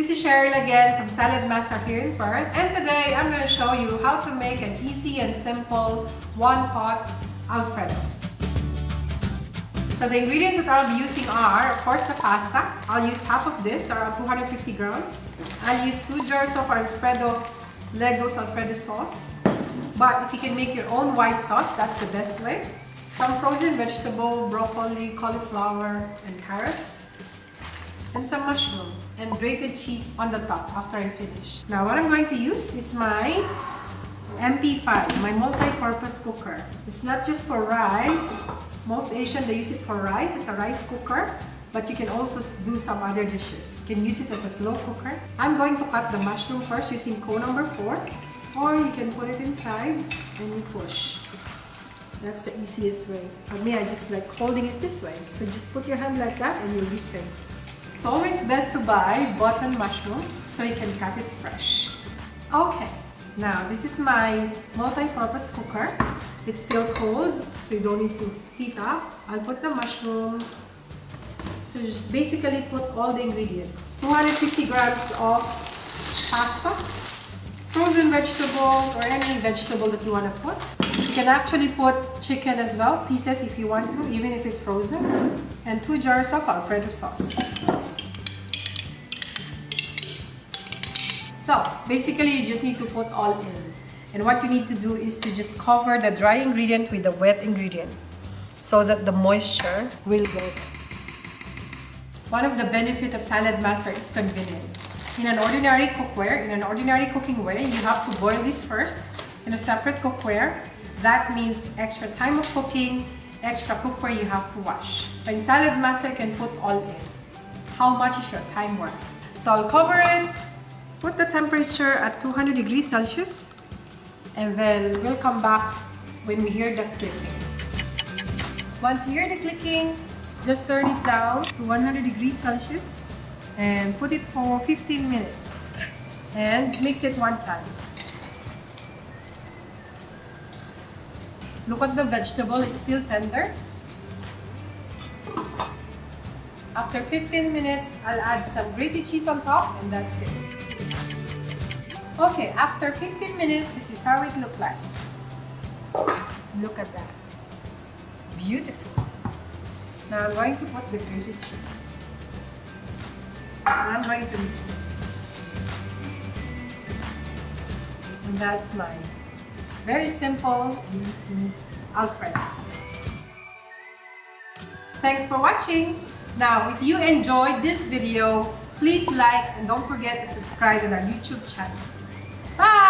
This is Cheryl again from Saladmaster here in Perth, and today I'm going to show you how to make an easy and simple one-pot Alfredo. So the ingredients that I'll be using are, of course, the pasta. I'll use half of this, around 250 grams. I'll use 2 jars of Alfredo Legos Alfredo sauce. But if you can make your own white sauce, that's the best way. Some frozen vegetable, broccoli, cauliflower, and carrots. And some mushroom and grated cheese on the top after I finish. Now what I'm going to use is my MP5, my multi-purpose cooker. It's not just for rice. Most Asian, they use it for rice. It's a rice cooker, but you can also do some other dishes. You can use it as a slow cooker. I'm going to cut the mushroom first using cone number 4, or you can put it inside and you push. That's the easiest way. For me, I just like holding it this way. So just put your hand like that and you'll be safe. It's always best to buy button mushroom so you can cut it fresh. Okay, now this is my multi-purpose cooker. It's still cold, so you don't need to heat up. I'll put the mushroom. So just basically put all the ingredients. 250 grams of pasta, frozen vegetables, or any vegetable that you want to put. You can actually put chicken as well, pieces if you want to, even if it's frozen. And 2 jars of Alfredo sauce. So basically you just need to put all in. And what you need to do is to just cover the dry ingredient with the wet ingredient so that the moisture will go. One of the benefits of Saladmaster is convenience. In an ordinary cookware, in an ordinary cooking way, you have to boil this first in a separate cookware. That means extra time of cooking, extra cookware you have to wash. But in Saladmaster, you can put all in. How much is your time worth? So I'll cover it, put the temperature at 200 degrees Celsius, and then we'll come back when we hear the clicking. Once you hear the clicking, just turn it down to 100 degrees Celsius and put it for 15 minutes and mix it one time. Look at the vegetable, it's still tender. After 15 minutes, I'll add some grated cheese on top, and that's it. Okay, after 15 minutes, this is how it looks like. Look at that. Beautiful. Now I'm going to put the grated cheese. And I'm going to mix it. And that's my very simple and easy Alfredo. Thanks for watching. Now, if you enjoyed this video, please like and don't forget to subscribe to our YouTube channel. Bye!